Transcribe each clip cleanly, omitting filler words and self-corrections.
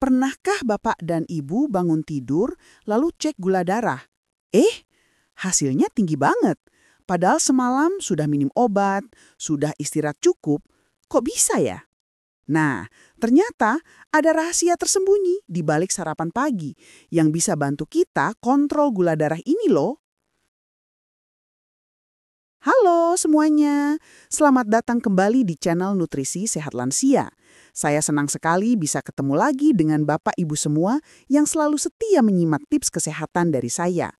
Pernahkah Bapak dan Ibu bangun tidur lalu cek gula darah? Hasilnya tinggi banget. Padahal semalam sudah minum obat, sudah istirahat cukup. Kok bisa ya? Nah, ternyata ada rahasia tersembunyi di balik sarapan pagi yang bisa bantu kita kontrol gula darah ini loh. Halo semuanya, selamat datang kembali di channel Nutrisi Sehat Lansia. Saya senang sekali bisa ketemu lagi dengan Bapak Ibu semua yang selalu setia menyimak tips kesehatan dari saya.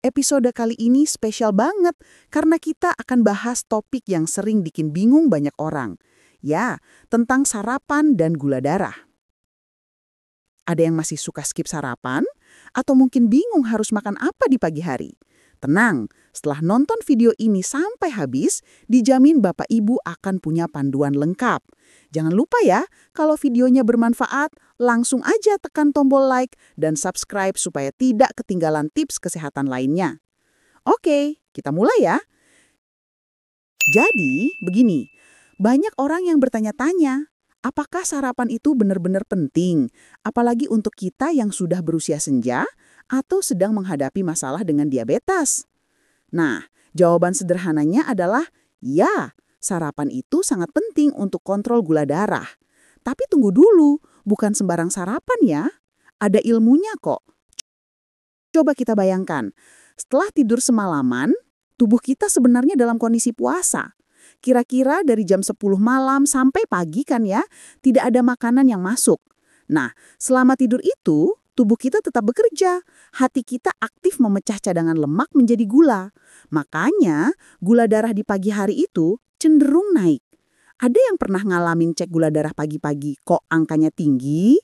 Episode kali ini spesial banget karena kita akan bahas topik yang sering bikin bingung banyak orang. Ya, tentang sarapan dan gula darah. Ada yang masih suka skip sarapan? Atau mungkin bingung harus makan apa di pagi hari? Tenang, setelah nonton video ini sampai habis, dijamin Bapak Ibu akan punya panduan lengkap. Jangan lupa ya, kalau videonya bermanfaat, langsung aja tekan tombol like dan subscribe supaya tidak ketinggalan tips kesehatan lainnya. Oke, kita mulai ya. Jadi, begini, banyak orang yang bertanya-tanya, apakah sarapan itu benar-benar penting, apalagi untuk kita yang sudah berusia senja atau sedang menghadapi masalah dengan diabetes? Nah, jawaban sederhananya adalah ya, sarapan itu sangat penting untuk kontrol gula darah. Tapi tunggu dulu, bukan sembarang sarapan ya. Ada ilmunya kok. Coba kita bayangkan, setelah tidur semalaman, tubuh kita sebenarnya dalam kondisi puasa. Kira-kira dari jam 10 malam sampai pagi kan ya, tidak ada makanan yang masuk. Nah, selama tidur itu, tubuh kita tetap bekerja. Hati kita aktif memecah cadangan lemak menjadi gula. Makanya, gula darah di pagi hari itu cenderung naik. Ada yang pernah ngalamin cek gula darah pagi-pagi, kok angkanya tinggi?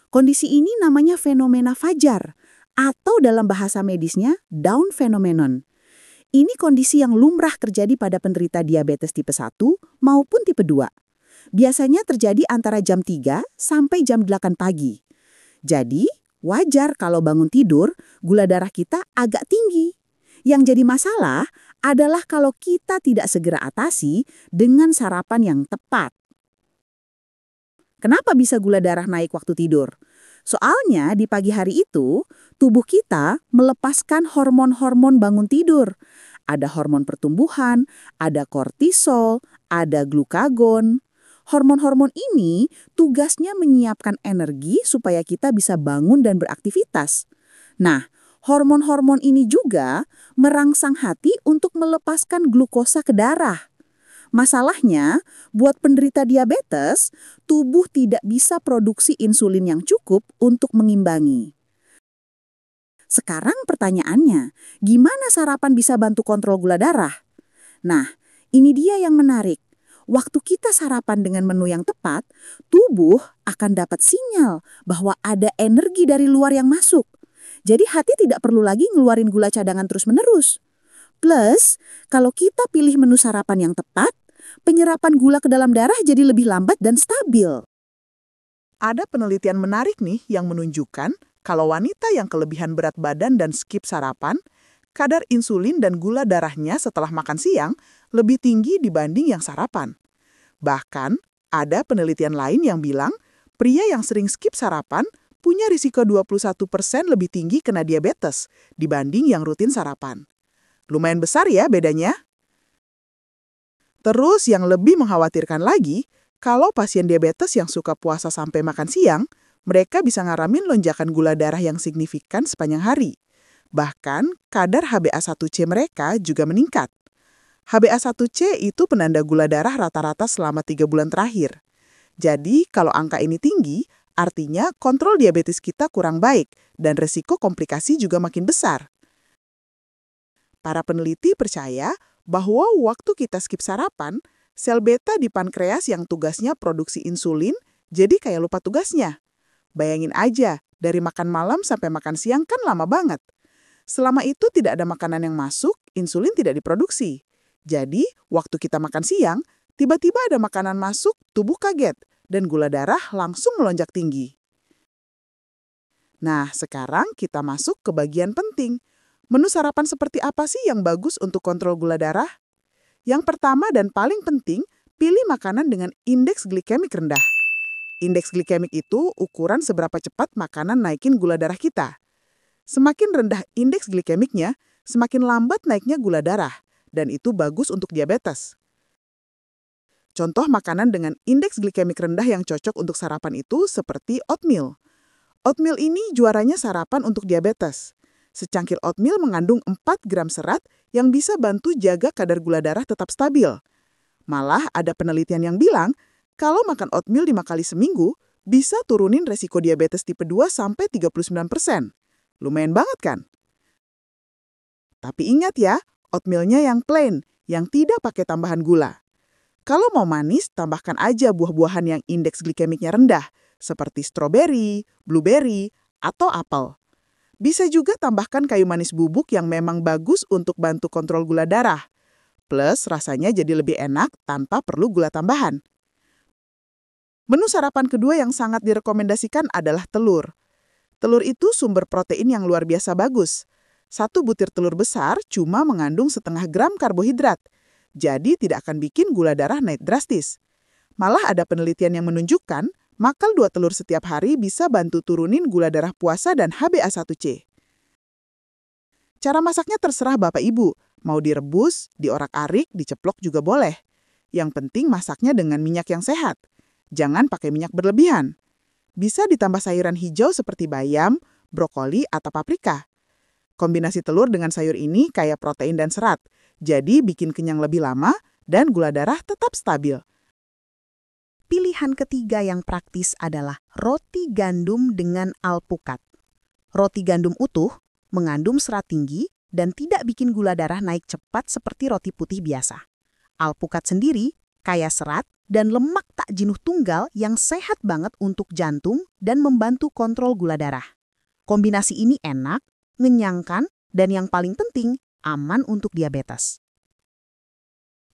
Kondisi ini namanya fenomena fajar, atau dalam bahasa medisnya, Down phenomenon. Ini kondisi yang lumrah terjadi pada penderita diabetes tipe 1 maupun tipe 2. Biasanya terjadi antara jam 3 sampai jam 8 pagi. Jadi, wajar kalau bangun tidur, gula darah kita agak tinggi. Yang jadi masalah adalah kalau kita tidak segera atasi dengan sarapan yang tepat. Kenapa bisa gula darah naik waktu tidur? Soalnya di pagi hari itu, tubuh kita melepaskan hormon-hormon bangun tidur. Ada hormon pertumbuhan, ada kortisol, ada glukagon. Hormon-hormon ini tugasnya menyiapkan energi supaya kita bisa bangun dan beraktivitas. Nah, hormon-hormon ini juga merangsang hati untuk melepaskan glukosa ke darah. Masalahnya, buat penderita diabetes, tubuh tidak bisa produksi insulin yang cukup untuk mengimbangi. Sekarang pertanyaannya, gimana sarapan bisa bantu kontrol gula darah? Nah, ini dia yang menarik. Waktu kita sarapan dengan menu yang tepat, tubuh akan dapat sinyal bahwa ada energi dari luar yang masuk. Jadi hati tidak perlu lagi ngeluarin gula cadangan terus-menerus. Plus, kalau kita pilih menu sarapan yang tepat, penyerapan gula ke dalam darah jadi lebih lambat dan stabil. Ada penelitian menarik nih yang menunjukkan kalau wanita yang kelebihan berat badan dan skip sarapan, kadar insulin dan gula darahnya setelah makan siang lebih tinggi dibanding yang sarapan. Bahkan, ada penelitian lain yang bilang pria yang sering skip sarapan punya risiko 21% lebih tinggi kena diabetes dibanding yang rutin sarapan. Lumayan besar ya bedanya. Terus yang lebih mengkhawatirkan lagi, kalau pasien diabetes yang suka puasa sampai makan siang, mereka bisa ngalamin lonjakan gula darah yang signifikan sepanjang hari. Bahkan, kadar HbA1c mereka juga meningkat. HbA1c itu penanda gula darah rata-rata selama 3 bulan terakhir. Jadi, kalau angka ini tinggi, artinya kontrol diabetes kita kurang baik dan resiko komplikasi juga makin besar. Para peneliti percaya bahwa waktu kita skip sarapan, sel beta di pankreas yang tugasnya produksi insulin jadi kayak lupa tugasnya. Bayangin aja, dari makan malam sampai makan siang kan lama banget. Selama itu tidak ada makanan yang masuk, insulin tidak diproduksi. Jadi, waktu kita makan siang, tiba-tiba ada makanan masuk, tubuh kaget, dan gula darah langsung melonjak tinggi. Nah, sekarang kita masuk ke bagian penting. Menu sarapan seperti apa sih yang bagus untuk kontrol gula darah? Yang pertama dan paling penting, pilih makanan dengan indeks glikemik rendah. Indeks glikemik itu ukuran seberapa cepat makanan naikin gula darah kita. Semakin rendah indeks glikemiknya, semakin lambat naiknya gula darah, dan itu bagus untuk diabetes. Contoh makanan dengan indeks glikemik rendah yang cocok untuk sarapan itu seperti oatmeal. Oatmeal ini juaranya sarapan untuk diabetes. Secangkir oatmeal mengandung 4 gram serat yang bisa bantu jaga kadar gula darah tetap stabil. Malah ada penelitian yang bilang, kalau makan oatmeal 5 kali seminggu, bisa turunin resiko diabetes tipe 2 sampai 39%. Lumayan banget kan? Tapi ingat ya, oatmealnya yang plain, yang tidak pakai tambahan gula. Kalau mau manis, tambahkan aja buah-buahan yang indeks glikemiknya rendah, seperti stroberi, blueberry, atau apel. Bisa juga tambahkan kayu manis bubuk yang memang bagus untuk bantu kontrol gula darah. Plus, rasanya jadi lebih enak tanpa perlu gula tambahan. Menu sarapan kedua yang sangat direkomendasikan adalah telur. Telur itu sumber protein yang luar biasa bagus. 1 butir telur besar cuma mengandung setengah gram karbohidrat, jadi tidak akan bikin gula darah naik drastis. Malah ada penelitian yang menunjukkan, makan 2 telur setiap hari bisa bantu turunin gula darah puasa dan HbA1c. Cara masaknya terserah Bapak Ibu, mau direbus, diorak-arik, diceplok juga boleh. Yang penting masaknya dengan minyak yang sehat. Jangan pakai minyak berlebihan. Bisa ditambah sayuran hijau seperti bayam, brokoli, atau paprika. Kombinasi telur dengan sayur ini kaya protein dan serat, jadi bikin kenyang lebih lama dan gula darah tetap stabil. Pilihan ketiga yang praktis adalah roti gandum dengan alpukat. Roti gandum utuh mengandung serat tinggi dan tidak bikin gula darah naik cepat seperti roti putih biasa. Alpukat sendiri kaya serat dan lemak tak jenuh tunggal yang sehat banget untuk jantung dan membantu kontrol gula darah. Kombinasi ini enak, mengenyangkan, dan yang paling penting, aman untuk diabetes.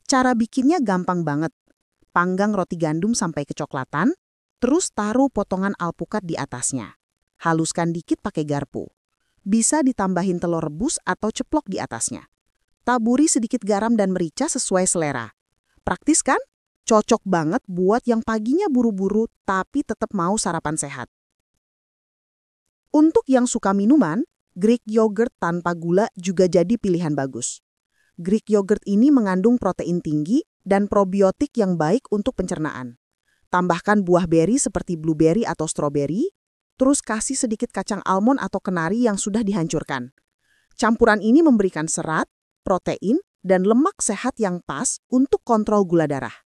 Cara bikinnya gampang banget. Panggang roti gandum sampai kecoklatan, terus taruh potongan alpukat di atasnya. Haluskan dikit pakai garpu. Bisa ditambahin telur rebus atau ceplok di atasnya. Taburi sedikit garam dan merica sesuai selera. Praktis kan? Cocok banget buat yang paginya buru-buru tapi tetap mau sarapan sehat. Untuk yang suka minuman, Greek yogurt tanpa gula juga jadi pilihan bagus. Greek yogurt ini mengandung protein tinggi dan probiotik yang baik untuk pencernaan. Tambahkan buah beri seperti blueberry atau stroberi, terus kasih sedikit kacang almond atau kenari yang sudah dihancurkan. Campuran ini memberikan serat, protein, dan lemak sehat yang pas untuk kontrol gula darah.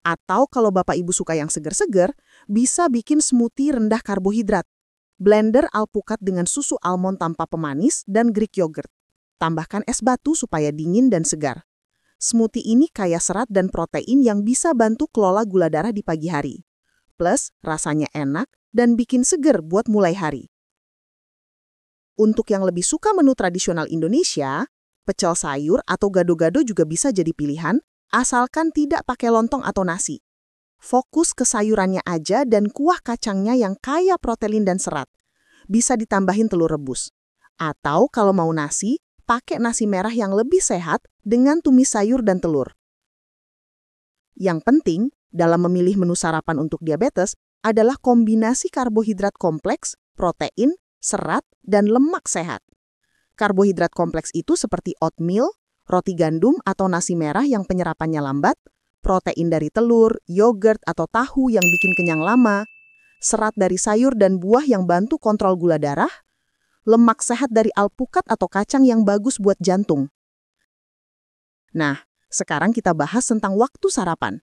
Atau kalau Bapak Ibu suka yang seger-seger, bisa bikin smoothie rendah karbohidrat. Blender alpukat dengan susu almond tanpa pemanis dan Greek yogurt. Tambahkan es batu supaya dingin dan segar. Smoothie ini kaya serat dan protein yang bisa bantu kelola gula darah di pagi hari. Plus, rasanya enak dan bikin seger buat mulai hari. Untuk yang lebih suka menu tradisional Indonesia, pecel sayur atau gado-gado juga bisa jadi pilihan, asalkan tidak pakai lontong atau nasi. Fokus ke sayurannya aja dan kuah kacangnya yang kaya protein dan serat. Bisa ditambahin telur rebus. Atau kalau mau nasi, pakai nasi merah yang lebih sehat dengan tumis sayur dan telur. Yang penting, dalam memilih menu sarapan untuk diabetes adalah kombinasi karbohidrat kompleks, protein, serat, dan lemak sehat. Karbohidrat kompleks itu seperti oatmeal, roti gandum atau nasi merah yang penyerapannya lambat, protein dari telur, yogurt atau tahu yang bikin kenyang lama, serat dari sayur dan buah yang bantu kontrol gula darah, lemak sehat dari alpukat atau kacang yang bagus buat jantung. Nah, sekarang kita bahas tentang waktu sarapan.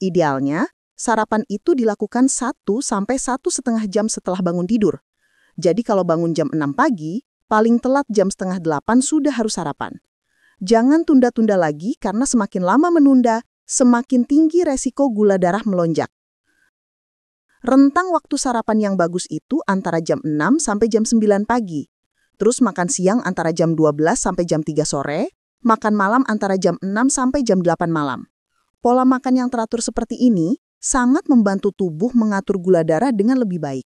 Idealnya, sarapan itu dilakukan 1–1,5 jam setelah bangun tidur. Jadi kalau bangun jam 6 pagi, paling telat jam setengah 8 sudah harus sarapan. Jangan tunda-tunda lagi karena semakin lama menunda, semakin tinggi resiko gula darah melonjak. Rentang waktu sarapan yang bagus itu antara jam 6 sampai jam 9 pagi. Terus makan siang antara jam 12 sampai jam 3 sore, makan malam antara jam 6 sampai jam 8 malam. Pola makan yang teratur seperti ini sangat membantu tubuh mengatur gula darah dengan lebih baik.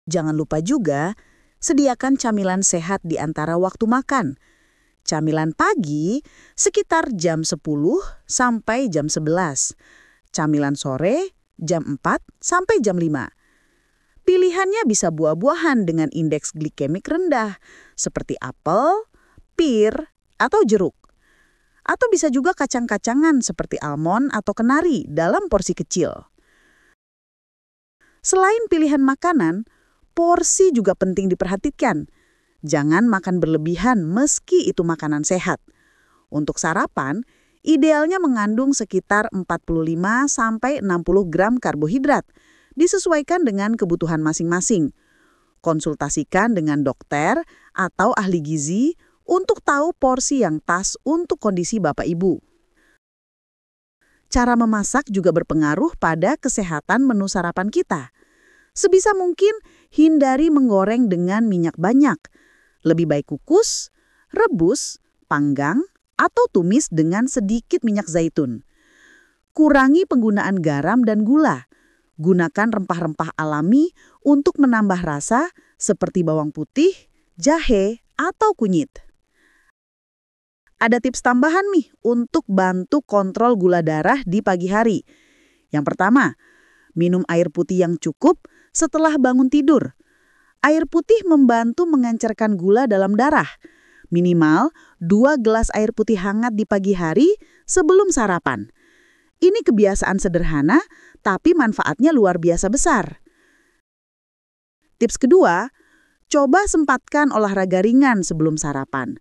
Jangan lupa juga, sediakan camilan sehat di antara waktu makan. Camilan pagi sekitar jam 10 sampai jam 11. Camilan sore jam 4 sampai jam 5. Pilihannya bisa buah-buahan dengan indeks glikemik rendah, seperti apel, pir, atau jeruk. Atau bisa juga kacang-kacangan seperti almond atau kenari dalam porsi kecil. Selain pilihan makanan, porsi juga penting diperhatikan. Jangan makan berlebihan meski itu makanan sehat. Untuk sarapan, idealnya mengandung sekitar 45-60 gram karbohidrat, disesuaikan dengan kebutuhan masing-masing. Konsultasikan dengan dokter atau ahli gizi untuk tahu porsi yang pas untuk kondisi Bapak Ibu. Cara memasak juga berpengaruh pada kesehatan menu sarapan kita. Sebisa mungkin hindari menggoreng dengan minyak banyak. Lebih baik kukus, rebus, panggang, atau tumis dengan sedikit minyak zaitun. Kurangi penggunaan garam dan gula. Gunakan rempah-rempah alami untuk menambah rasa seperti bawang putih, jahe, atau kunyit. Ada tips tambahan nih untuk bantu kontrol gula darah di pagi hari. Yang pertama, minum air putih yang cukup setelah bangun tidur. Air putih membantu mengencerkan gula dalam darah. Minimal 2 gelas air putih hangat di pagi hari sebelum sarapan. Ini kebiasaan sederhana, tapi manfaatnya luar biasa besar. Tips kedua, coba sempatkan olahraga ringan sebelum sarapan.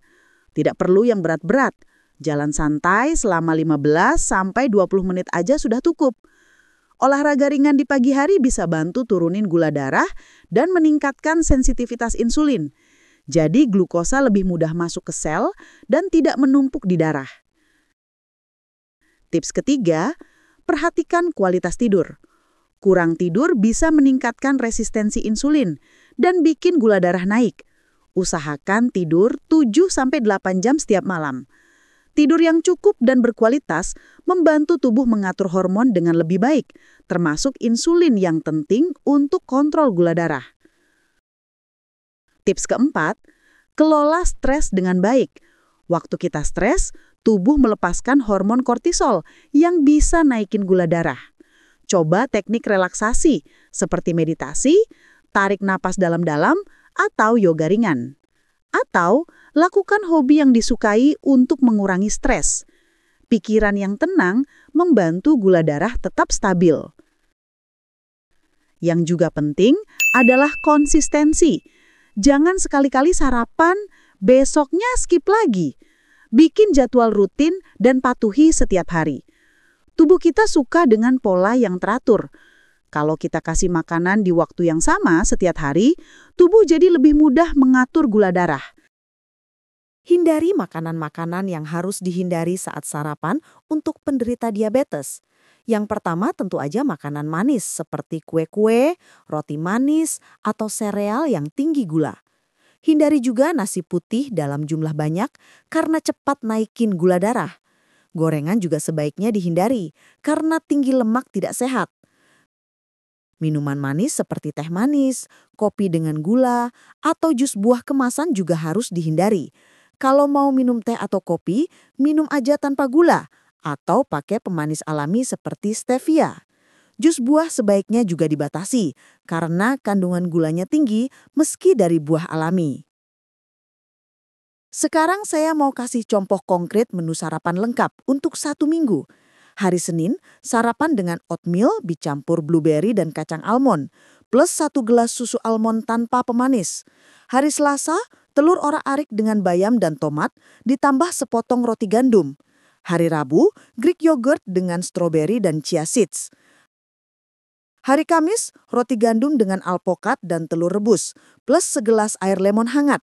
Tidak perlu yang berat-berat. Jalan santai selama 15-20 menit aja sudah cukup. Olahraga ringan di pagi hari bisa bantu turunin gula darah dan meningkatkan sensitivitas insulin. Jadi glukosa lebih mudah masuk ke sel dan tidak menumpuk di darah. Tips ketiga, perhatikan kualitas tidur. Kurang tidur bisa meningkatkan resistensi insulin dan bikin gula darah naik. Usahakan tidur 7-8 jam setiap malam. Tidur yang cukup dan berkualitas membantu tubuh mengatur hormon dengan lebih baik, termasuk insulin yang penting untuk kontrol gula darah. Tips keempat, kelola stres dengan baik. Waktu kita stres, tubuh melepaskan hormon kortisol yang bisa naikin gula darah. Coba teknik relaksasi seperti meditasi, tarik napas dalam-dalam, atau yoga ringan. Atau lakukan hobi yang disukai untuk mengurangi stres. Pikiran yang tenang membantu gula darah tetap stabil. Yang juga penting adalah konsistensi. Jangan sekali-kali sarapan, besoknya skip lagi. Bikin jadwal rutin dan patuhi setiap hari. Tubuh kita suka dengan pola yang teratur. Kalau kita kasih makanan di waktu yang sama setiap hari, tubuh jadi lebih mudah mengatur gula darah. Hindari makanan-makanan yang harus dihindari saat sarapan untuk penderita diabetes. Yang pertama tentu aja makanan manis seperti kue-kue, roti manis, atau sereal yang tinggi gula. Hindari juga nasi putih dalam jumlah banyak karena cepat naikin gula darah. Gorengan juga sebaiknya dihindari karena tinggi lemak tidak sehat. Minuman manis seperti teh manis, kopi dengan gula, atau jus buah kemasan juga harus dihindari. Kalau mau minum teh atau kopi, minum aja tanpa gula, atau pakai pemanis alami seperti stevia. Jus buah sebaiknya juga dibatasi, karena kandungan gulanya tinggi meski dari buah alami. Sekarang saya mau kasih contoh konkret menu sarapan lengkap untuk 1 minggu. Hari Senin, sarapan dengan oatmeal dicampur blueberry dan kacang almond, plus 1 gelas susu almond tanpa pemanis. Hari Selasa, telur orak-arik dengan bayam dan tomat, ditambah sepotong roti gandum. Hari Rabu, Greek yogurt dengan stroberi dan chia seeds. Hari Kamis, roti gandum dengan alpukat dan telur rebus, plus segelas air lemon hangat.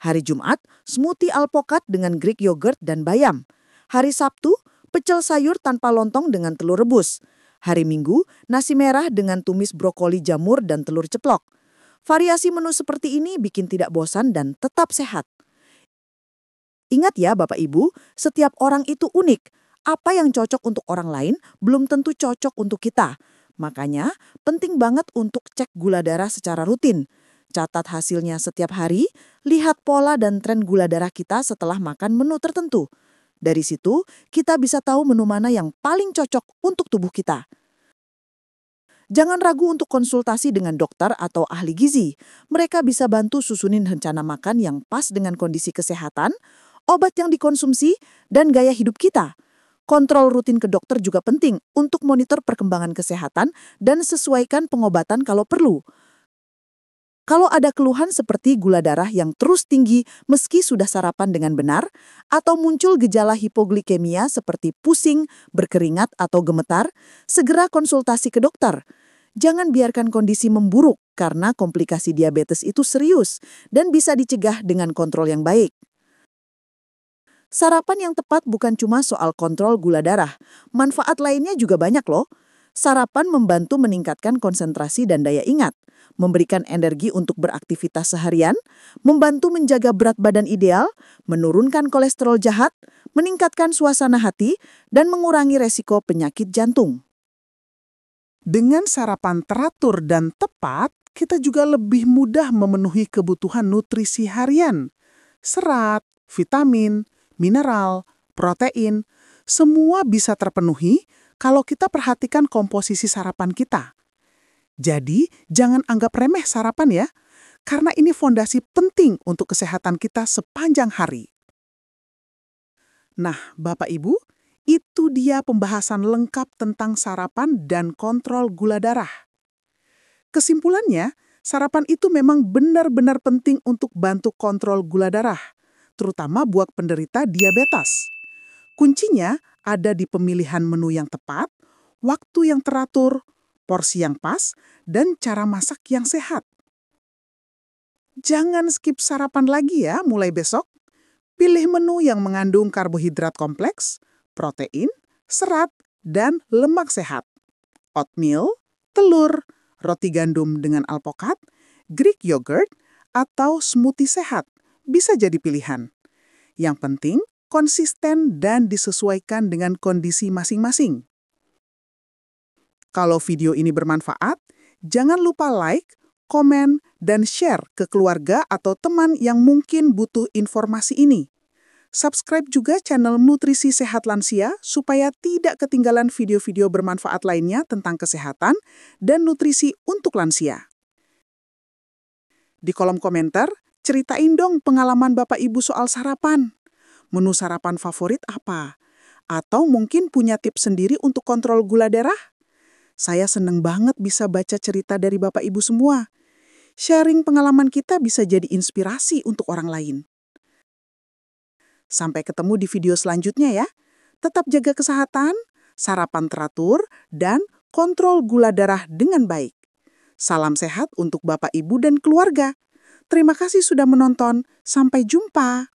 Hari Jumat, smoothie alpukat dengan Greek yogurt dan bayam. Hari Sabtu, pecel sayur tanpa lontong dengan telur rebus. Hari Minggu, nasi merah dengan tumis brokoli jamur dan telur ceplok. Variasi menu seperti ini bikin tidak bosan dan tetap sehat. Ingat ya Bapak Ibu, setiap orang itu unik. Apa yang cocok untuk orang lain belum tentu cocok untuk kita. Makanya penting banget untuk cek gula darah secara rutin. Catat hasilnya setiap hari, lihat pola dan tren gula darah kita setelah makan menu tertentu. Dari situ, kita bisa tahu menu mana yang paling cocok untuk tubuh kita. Jangan ragu untuk konsultasi dengan dokter atau ahli gizi. Mereka bisa bantu susunin rencana makan yang pas dengan kondisi kesehatan, obat yang dikonsumsi, dan gaya hidup kita. Kontrol rutin ke dokter juga penting untuk monitor perkembangan kesehatan dan sesuaikan pengobatan kalau perlu. Kalau ada keluhan seperti gula darah yang terus tinggi meski sudah sarapan dengan benar, atau muncul gejala hipoglikemia seperti pusing, berkeringat, atau gemetar, segera konsultasi ke dokter. Jangan biarkan kondisi memburuk karena komplikasi diabetes itu serius dan bisa dicegah dengan kontrol yang baik. Sarapan yang tepat bukan cuma soal kontrol gula darah, manfaat lainnya juga banyak loh. Sarapan membantu meningkatkan konsentrasi dan daya ingat, memberikan energi untuk beraktivitas seharian, membantu menjaga berat badan ideal, menurunkan kolesterol jahat, meningkatkan suasana hati, dan mengurangi resiko penyakit jantung. Dengan sarapan teratur dan tepat, kita juga lebih mudah memenuhi kebutuhan nutrisi harian. Serat, vitamin, mineral, protein, semua bisa terpenuhi kalau kita perhatikan komposisi sarapan kita. Jadi, jangan anggap remeh sarapan ya, karena ini fondasi penting untuk kesehatan kita sepanjang hari. Nah, Bapak Ibu, itu dia pembahasan lengkap tentang sarapan dan kontrol gula darah. Kesimpulannya, sarapan itu memang benar-benar penting untuk bantu kontrol gula darah, terutama buat penderita diabetes. Kuncinya ada di pemilihan menu yang tepat, waktu yang teratur, porsi yang pas, dan cara masak yang sehat. Jangan skip sarapan lagi ya mulai besok. Pilih menu yang mengandung karbohidrat kompleks, protein, serat, dan lemak sehat. Oatmeal, telur, roti gandum dengan alpukat, Greek yogurt, atau smoothie sehat bisa jadi pilihan. Yang penting, konsisten dan disesuaikan dengan kondisi masing-masing. Kalau video ini bermanfaat, jangan lupa like, komen, dan share ke keluarga atau teman yang mungkin butuh informasi ini. Subscribe juga channel Nutrisi Sehat Lansia supaya tidak ketinggalan video-video bermanfaat lainnya tentang kesehatan dan nutrisi untuk lansia. Di kolom komentar, ceritain dong pengalaman Bapak Ibu soal sarapan. Menu sarapan favorit apa? Atau mungkin punya tips sendiri untuk kontrol gula darah? Saya seneng banget bisa baca cerita dari Bapak Ibu semua. Sharing pengalaman kita bisa jadi inspirasi untuk orang lain. Sampai ketemu di video selanjutnya ya. Tetap jaga kesehatan, sarapan teratur, dan kontrol gula darah dengan baik. Salam sehat untuk Bapak Ibu dan keluarga. Terima kasih sudah menonton. Sampai jumpa.